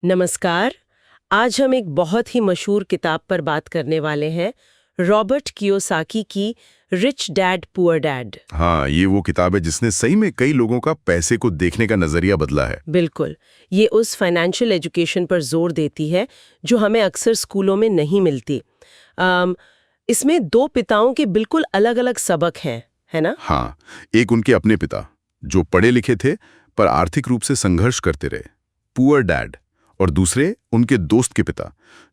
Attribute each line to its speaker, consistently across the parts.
Speaker 1: नमस्कार। आज हम एक बहुत ही मशहूर किताब पर बात करने वाले हैं, रॉबर्ट कियोसाकी की रिच डैड पुअर डैड।
Speaker 2: हाँ, ये वो किताब है जिसने सही में कई लोगों का पैसे को देखने का नजरिया बदला है।
Speaker 1: बिल्कुल, ये उस फाइनेंशियल एजुकेशन पर जोर देती है जो हमें अक्सर स्कूलों में नहीं मिलती। इसमें दो पिताओं के बिल्कुल अलग-अलग सबक हैं, है ना?
Speaker 2: हाँ, एक उनके अपने पिता जो पढ़े लिखे थे पर आर्थिक रूप से संघर्ष करते रहे, पुअर डैड, और दूसरे उनके दोस्त के पिता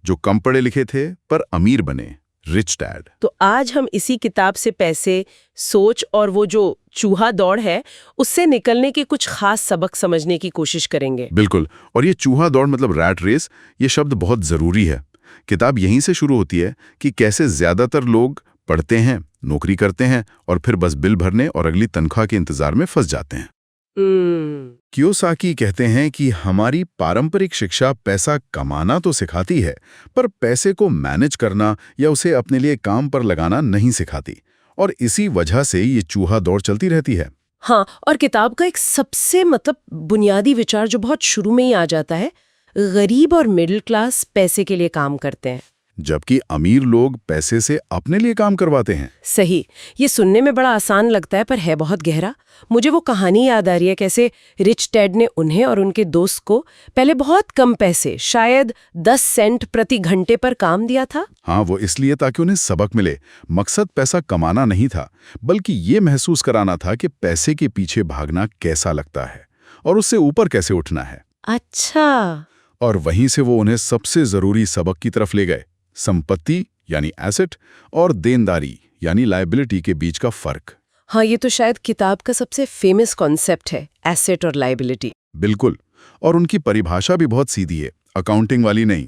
Speaker 2: जो कम पढ़े लिखे थे पर अमीर बने, रिच डैड।
Speaker 1: तो आज हम इसी किताब से पैसे, सोच और वो जो चूहा दौड़ है, उससे निकलने के कुछ खास सबक समझने की कोशिश करेंगे।
Speaker 2: बिल्कुल, और ये चूहा दौड़ मतलब रैट रेस, ये शब्द बहुत जरूरी है। किताब यहीं से शुरू होती है कि कैसे ज्यादातर लोग पढ़ते हैं, नौकरी करते हैं और फिर बस बिल भरने और अगली तनख्वाह के इंतजार में फंस जाते हैं। कियोसाकी कहते हैं कि हमारी पारंपरिक शिक्षा पैसा कमाना तो सिखाती है, पर पैसे को मैनेज करना या उसे अपने लिए काम पर लगाना नहीं सिखाती, और इसी वजह से ये चूहा दौड़ चलती रहती है।
Speaker 1: हाँ, और किताब का एक सबसे बुनियादी विचार जो बहुत शुरू में ही आ जाता है, गरीब और मिडिल क्लास पैसे के लिए काम करते हैं,
Speaker 2: जबकि अमीर लोग पैसे से अपने लिए काम करवाते हैं।
Speaker 1: सही। ये सुनने में बड़ा आसान लगता है पर है बहुत गहरा। मुझे वो कहानी याद आ रही है कैसे रिच डैड ने उन्हें और उनके दोस्त को पहले बहुत कम पैसे, शायद 10 सेंट प्रति घंटे पर काम दिया था।
Speaker 2: हाँ, वो इसलिए ताकि उन्हें सबक मिले। मकसद पैसा कमाना नहीं था, बल्कि ये महसूस कराना था कि पैसे के पीछे भागना कैसा लगता है और उससे ऊपर कैसे उठना है।
Speaker 1: अच्छा।
Speaker 2: और वहीं से वो उन्हें सबसे जरूरी सबक की तरफ ले गए, संपत्ति यानी एसेट और देनदारी यानी लायबिलिटी के बीच का फर्क।
Speaker 1: हाँ, ये तो शायद किताब का सबसे फेमस कॉन्सेप्ट है, एसेट और लायबिलिटी।
Speaker 2: बिल्कुल, और उनकी परिभाषा भी बहुत सीधी है, अकाउंटिंग वाली नहीं।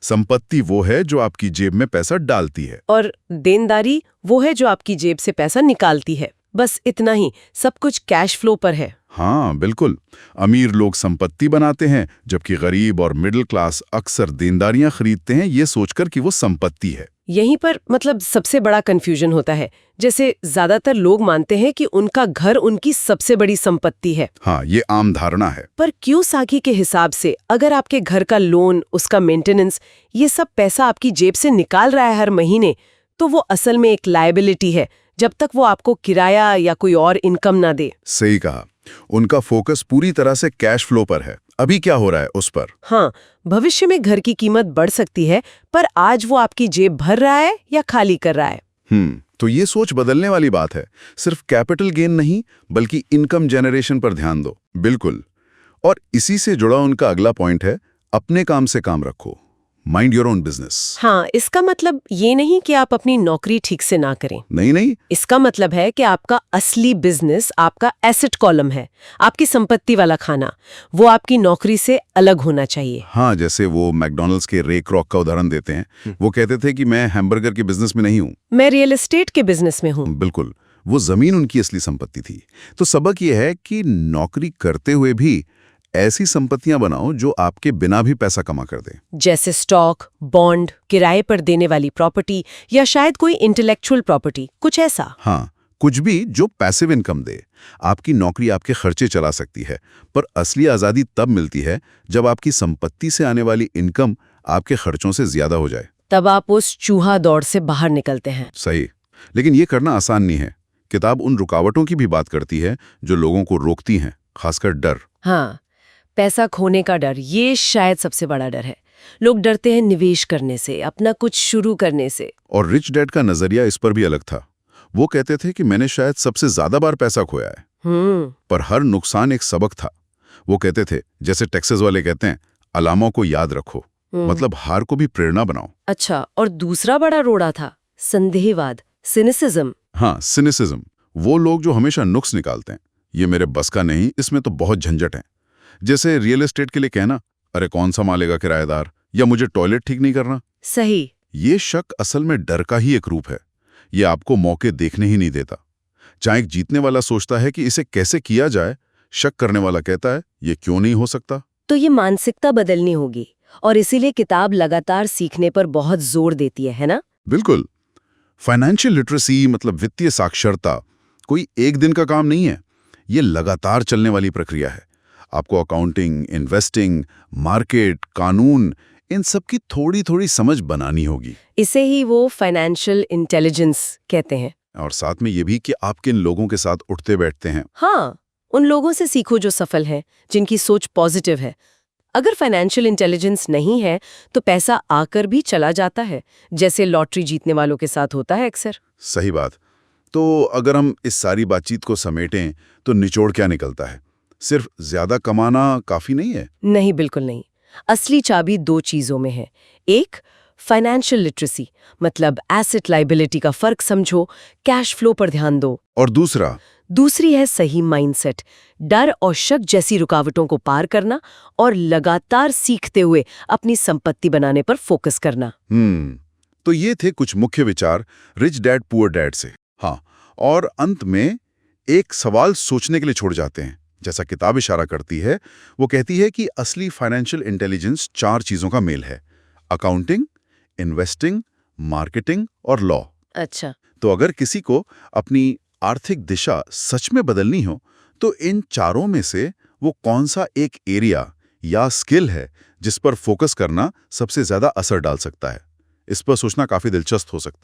Speaker 2: संपत्ति वो है जो आपकी जेब में पैसा डालती है,
Speaker 1: और देनदारी वो है जो आपकी जेब से पैसा निकालती है। बस इतना ही, सब कुछ कैश फ्लो पर है।
Speaker 2: हाँ बिल्कुल। अमीर लोग संपत्ति बनाते हैं, जबकि गरीब और मिडिल क्लास अक्सर देनदारियां खरीदते हैं ये सोचकर कि वो संपत्ति है।
Speaker 1: यहीं पर सबसे बड़ा कंफ्यूजन होता है। जैसे ज्यादातर लोग मानते हैं कि उनका घर उनकी सबसे बड़ी संपत्ति है।
Speaker 2: हाँ, ये आम धारणा है।
Speaker 1: पर कियोसाकी के हिसाब से अगर आपके घर का लोन, उसका मेंटेनेंस, ये सब पैसा आपकी जेब से निकाल रहा है हर महीने, तो वो असल में एक लायबिलिटी है, जब तक वो आपको किराया या कोई और इनकम ना दे।
Speaker 2: सही कहा। उनका फोकस पूरी तरह से कैश फ्लो पर है, अभी क्या हो रहा है उस पर।
Speaker 1: हाँ, भविष्य में घर की कीमत बढ़ सकती है, पर आज वो आपकी जेब भर रहा है या खाली कर रहा है।
Speaker 2: तो ये सोच बदलने वाली बात है। सिर्फ कैपिटल गेन नहीं, बल्कि इनकम जनरेशन पर ध्यान दो। बिल्कुल। और इसी से जुड़ा उनका अगला पॉइंट है, अपने काम से काम रखो, माइंड योर ओन बिजनेस।
Speaker 1: हाँ, इसका मतलब ये नहीं कि आप अपनी नौकरी ठीक से ना करें।
Speaker 2: नहीं,
Speaker 1: इसका मतलब है कि आपका असली बिजनेस आपका एसेट कॉलम है, आपकी संपत्ति वाला खाना। वो आपकी नौकरी से अलग होना चाहिए।
Speaker 2: हाँ, जैसे वो मैकडॉनल्ड्स के रे क्रॉक का उदाहरण देते हैं। वो कहते थे कि मैं हैमबर्गर के बिजनेस में नहीं हूँ,
Speaker 1: मैं रियल एस्टेट के बिजनेस में हूँ।
Speaker 2: बिल्कुल, वो जमीन उनकी असली संपत्ति थी। तो सबक ये है कि नौकरी करते हुए भी ऐसी संपत्तियां बनाओ जो आपके बिना भी पैसा कमा कर दें,
Speaker 1: जैसे स्टॉक, बॉन्ड, किराए पर देने वाली प्रॉपर्टी, या शायद कोई इंटेलेक्चुअल प्रॉपर्टी, कुछ ऐसा।
Speaker 2: हाँ, कुछ भी जो पैसिव इनकम दे। आपकी नौकरी आपके खर्चे चला सकती है, पर असली आज़ादी तब मिलती है जब आपकी संपत्ति से आने वाली इनकम आपके खर्चों से ज्यादा हो जाए।
Speaker 1: तब आप उस चूहा दौड़ से बाहर निकलते हैं।
Speaker 2: सही, लेकिन ये करना आसान नहीं है। किताब उन रुकावटों की भी बात करती है जो लोगों को रोकती हैं, खासकर डर।
Speaker 1: हाँ, पैसा खोने का डर, ये शायद सबसे बड़ा डर है। लोग डरते हैं निवेश करने से, अपना कुछ शुरू करने से।
Speaker 2: और रिच डैड का नजरिया इस पर भी अलग था। वो कहते थे कि मैंने शायद सबसे ज्यादा बार पैसा खोया है, पर हर नुकसान एक सबक था। वो कहते थे, जैसे टेक्सास वाले कहते हैं, अलामों को याद रखो, मतलब हार को भी प्रेरणा बनाओ।
Speaker 1: अच्छा, और दूसरा बड़ा रोड़ा था संदेहवाद, सिनिसिज्म।
Speaker 2: हाँ, सिनिसिज्म, वो लोग जो हमेशा नुक्स निकालते हैं, ये मेरे बस का नहीं, इसमें तो बहुत झंझट है। जैसे रियल एस्टेट के लिए कहना, अरे कौन संभालेगा किराएदार, या मुझे टॉयलेट ठीक नहीं करना।
Speaker 1: सही।
Speaker 2: ये शक असल में डर का ही एक रूप है। ये आपको मौके देखने ही नहीं देता। जहां एक जीतने वाला सोचता है कि इसे कैसे किया जाए, शक करने वाला कहता है ये क्यों नहीं हो सकता।
Speaker 1: तो ये मानसिकता बदलनी होगी, और इसीलिए किताब लगातार सीखने पर बहुत जोर देती है ना?
Speaker 2: बिल्कुल। फाइनेंशियल लिटरेसी मतलब वित्तीय साक्षरता कोई एक दिन का काम नहीं है, ये लगातार चलने वाली प्रक्रिया है। आपको अकाउंटिंग, इन्वेस्टिंग, मार्केट, कानून, इन सब की थोड़ी-थोड़ी समझ बनानी होगी।
Speaker 1: इसे ही वो फाइनेंशियल इंटेलिजेंस कहते हैं।
Speaker 2: और साथ में ये भी कि आप किन लोगों के साथ उठते बैठते हैं।
Speaker 1: हाँ, उन लोगों से सीखो जो सफल हैं, जिनकी सोच पॉजिटिव है। अगर फाइनेंशियल इंटेलिजेंस नहीं है तो पैसा आकर भी चला जाता है, जैसे लॉटरी जीतने वालों के साथ होता है अक्सर।
Speaker 2: सही बात। तो अगर हम इस सारी बातचीत को समेटें तो निचोड़ क्या निकलता है? सिर्फ ज्यादा कमाना काफी नहीं है?
Speaker 1: नहीं, बिल्कुल नहीं। असली चाबी 2 चीजों में है। एक, फाइनेंशियल लिटरेसी, मतलब एसेट लायबिलिटी का फर्क समझो, कैश फ्लो पर ध्यान दो।
Speaker 2: और
Speaker 1: दूसरी है सही माइंडसेट, डर और शक जैसी रुकावटों को पार करना और लगातार सीखते हुए अपनी संपत्ति बनाने पर फोकस करना।
Speaker 2: तो ये थे कुछ मुख्य विचार रिच डैड पुअर डैड से। हाँ, और अंत में एक सवाल सोचने के लिए छोड़ जाते हैं। जैसा किताब इशारा करती है, वो कहती है कि असली फाइनेंशियल इंटेलिजेंस 4 चीजों का मेल है: अकाउंटिंग, इन्वेस्टिंग, मार्केटिंग और लॉ।
Speaker 1: अच्छा।
Speaker 2: तो अगर किसी को अपनी आर्थिक दिशा सच में बदलनी हो, तो इन चारों में से वो कौन सा एक एरिया या स्किल है जिस पर फोकस करना सबसे ज्यादा असर डाल सकता है? इस पर सोचना काफी दिलचस्प हो सकता है।